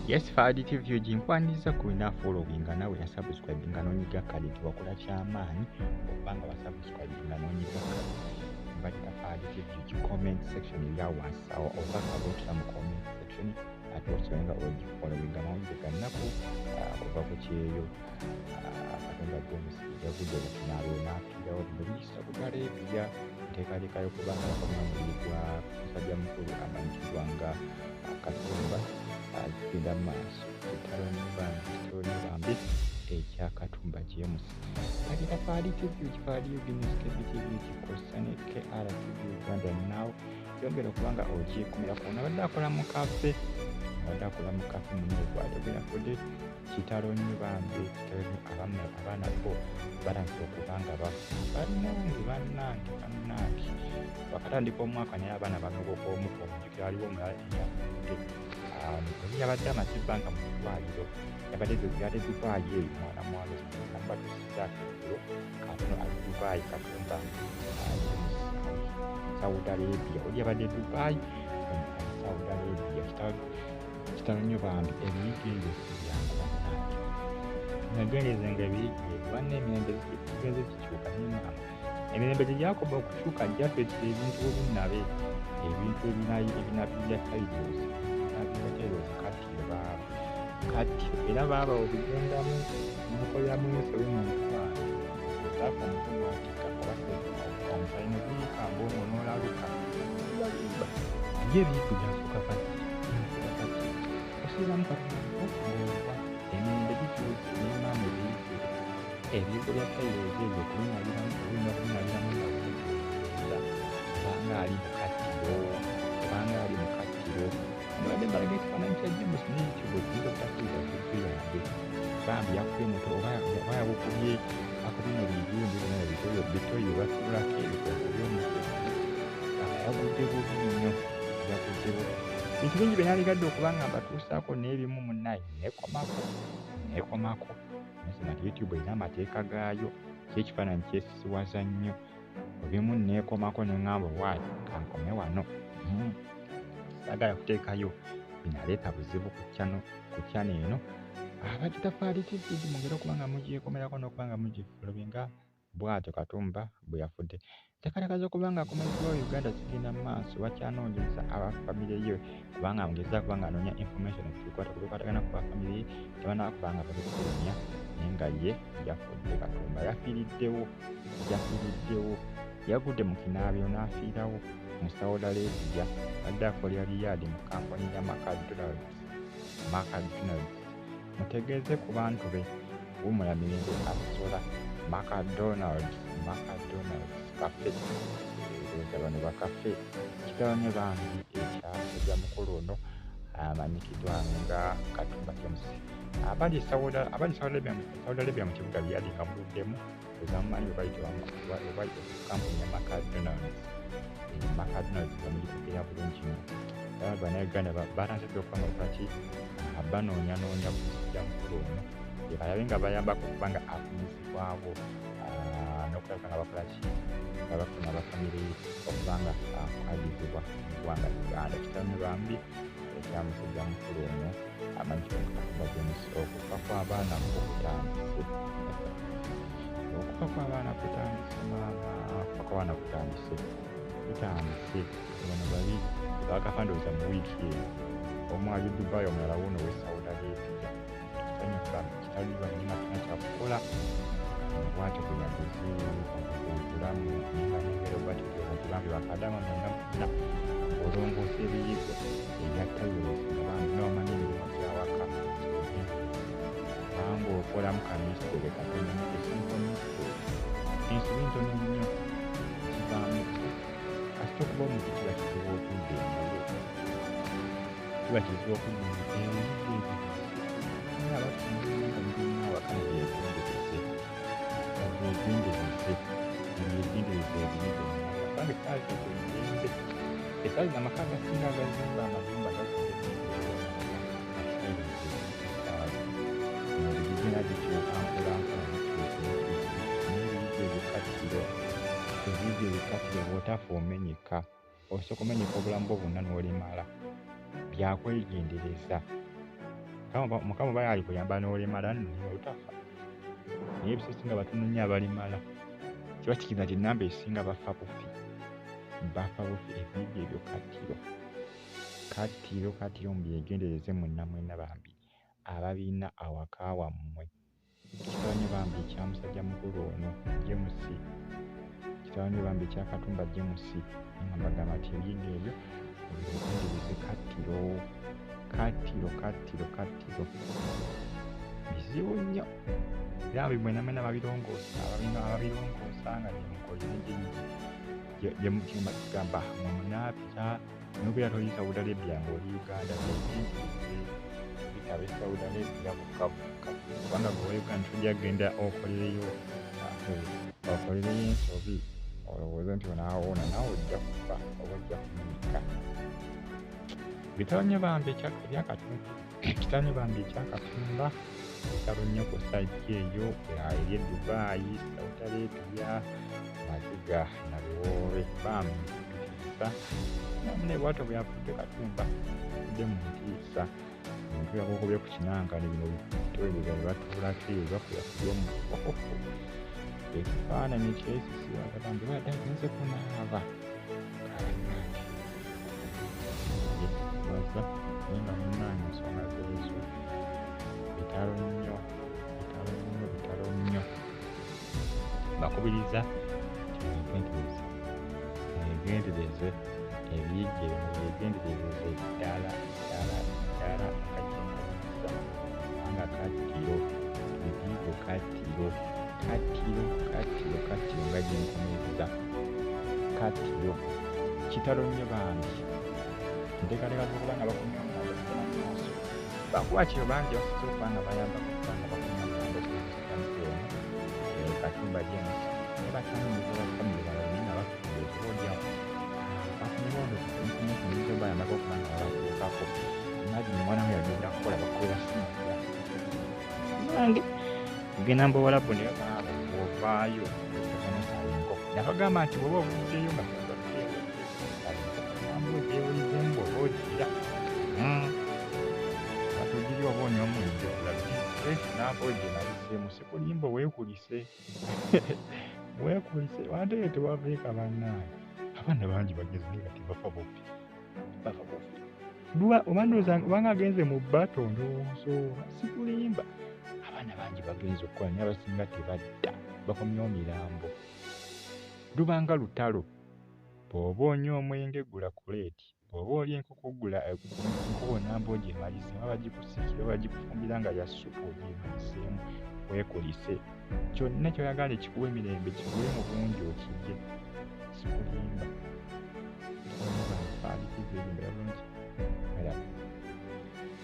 Yes, Fadi TV oginkwaniriza kulina followinga nawe yasubscribinga n'onyiga kale tiwakola kyamaanyi okubanga wasubscribinga n'onyiga kale mbalira Fadi TV comment section erya wansi awo oba kabotera mu comment section ate osobola ogifollowinga mawulire gannaku kuva ku kyeyo Katonda James yavudde okunaaba n'afiirawo bino biyisa Bugala ebya nteekateekayo kubanga bakamwamulirwa musajja mukulu amanyikirwa nga Katumba agenda maaso kitalo nibambi ekya Katumba James alira Fadi TV Fadi News KBTV kikosa ne KRTV Uganda Now yongera okubanga ogikumirako nabadde akola mu kafe muneegwade bweyafudde kitalo nibambi abaana bo balabika okubanga bannange bakatandika omwaka naye abaana banogoka omuko omujjukira aliwo omulala eyafudde yabadde amaze ebbanga mu ddwaliro yabadde Dubaayi eyo mwana mwalo nambatusiza ekiro katono ali Dubaayi Katumba Saudi Arabia oli yabadde Dubaayi Saudi Arabia kitalo nnyo bambi ebiyiga ebyo nagendezenga ebiyiga ebyo banna emirembe zigenze zikyuka nimama emirembe tegyakoba okukyuka gyatwetera ebintu obunnabe ebintu ebinabya titles kati era baaba obigendamu mukoleramu ensobe mu mukwano otaka omukono watikkaomusalino guyikanga omwo n'olaluka balimba ye ebiyigo byasooka kati osiiramu katonaoba emirembe gikyusa nemaama ebiyigo bya titles ebyo kubinyaliramu kubanga ali mu kattiro mbadde mbalaga ekifaananyi kya James ne YouTube oyinza obutakkiriza kukuyambe bambi yakubye moto oba yabukubye akubye mu biyundu byonna bitoyo batuulako ebitogo by'omutwe yagudde bubi nnyo bintu bingi bye naligadde okuba nga mbatuusaako n'ebimu munnaye neekomako nasema nti YouTube erina amateeka gaayo kyekifaananyi kyesisiwaza nnyo ebimu neekomako ne ŋŋamba waayi kankome wano sagala kuteekayo binaleeta buzibu ku channel eno abagita Fadi TV mugera okuba nga mugyekomerako n'okuba nga mugifolowinga bw'atyo Katumba bwe yafudde tekalekaza okuba nga akomezzaawo Uganda zigenda mu maaso bakyanoonyeza abafamire ye kubanga mugeza kuba nga anoonya information kubikwatagana ku bafamire ye tebanakuba nga babifulumya naye nga ye yafudde Katumba yafiiriddewo yagudde mu kinaabiro n'afiirawo mu Saudi Arabia badde akolera Riyadh mu kampani ya McDonald's mutegeeze ku bantu be wumula mirembe asola McDonald's cafe bano bakafe kitawanye bambi ekyasajja mukulu ono amanyikiddwa nga Katumba James abali Saudi Arabia mu kibuga Riyadh nga muluddemu ezamumanyi webayita kampani ya McDonald's bamugikukira bulungi nnyo bannayuganda batanzidde okuba nga lwaki banoonyanoonya kusajja mukulu ono balabe nga bayambako okuba nga afunyizibwawo n'okulabika nga bakola ki nga bafuna abafamire okuba nga akwagizibwa mu ggwanga Uganda kitawunye bambi ekyamusajja mukulu ono amanyikibwa nga Katumba James okufa kw'abaana kutandise bano babiri bakafandooza mu wiiki eyo omu ali Dubai omulala wuno we Saudi Arabia kitanyibanyima tuna kyakukola bwatyo kunyaguzi obulamu nengero bwatyo bambi bakadama munda olongoosa ebiyigo ebya titles nga bambi n'omanyi emirimu gyawaka banga okolamu kamisitule katono ensobi ntono nnyo kivaamu kasita okuba omuntu kiba kizibu okudda engalo kiba kizibu okudda abafunanga mulina awakana byegendereze kubanga esaali amaka agasinga agazimba amazimba gigenda gikyukampolampola n'ebiyigo ebikattiro bw'otafa omenyeka osooka omenyeka obulamu bwo bwonna n'olimala byakwegendereza Mukama oba alikuyamba n'olimala nno otafa. Naye ebiseera batono nnyo abalimala. Kiba kikiriza nti ennamba esinga bafa bufi. Ebiyiga ebyo kattiro mubyegendereze mwenna bambi ababirina awaka wammwe. Kitaba nnyo bambi ekya musajja mukulu ono James, kitaba nnyo bambi ekya Katumba James, nga mbagamba nti ebiyiga ebyo mubyegendereze kattiro bizibu nnyo era mwenna babirongoosa nga gyemukiima kigamba munaabira n'obeera toyisa Saudi Arabia ng'oli Uganda bitabe Saudi Arabia bukka kubanga gwe Uganda tojja kugenda okolereyo ensobi olowooza nti onaawona naawe ojja kufa oba ojja kunyika. Bitabo nnyo bambi ekyakatumba bitabo nnyo ku sajja eyo eri Dubai, Saudi Arabia, Maziga na Luwoobe bambi bitiisa namwe bwatyo byavudde Katumba tudde mu ntiisa omuntu yakokobye ku kinankani bino bitoereza ne batuulako eyo bakuyakubye omukokofu ekifaananyi kyesisiwa katambi wadde agenze kunaaba baza naye nga munnange ensonga zeezo bitalo nnyo bakubiriza mwegendereze ebiyiga ebyo mubyegendereze ddala akajjinkumiza kubanga kattiro ebiyigo kattiro nga gyenkumiza kattiro kitalo nnyo bambi nteekateeka z'okuba nga bakumya omulanda okugenda mu maaso bakuba kiro bangi basize okuba nga bayamba okuba nga bakumya omulanda okugenda Katumba James ne batamiiza bafamire balala nga bakuba ekibo gyawo bafunyewo nkumiriza bayambako okuba nga babatuukako imagine omwana we yagenda kukola bakuba singa nange kugenda mbowalabu naye baaba bw'ovaayo enkoko yabagamba nti bw'oba ovuddeyo nga gyewulizemu bw'oba ogira batogiri oba onyomuidde olabe namba ogye nabiseemu sikulimba weekulise wanteyo tewaveeka bannaaye abaana bangi bagezi naye kati bafa bufi oba ndowooza obanga agenze mu bbato ndowooza sikulimba abaana bangi bagenze okukola naye abasinga tebadda bakomyewo mirambo lubanga lutalo bw'oba onywa omwenge gula kuleeti bw'oba oli enkoko gula enkoko namba ogyemaliseemu abagikusikira bagikufumbira nga ya ssupu ogyemaliseemu weekulise kyonna kyoyagala ekikuwa emirembe kikuwe mu bungi okirye sikulimba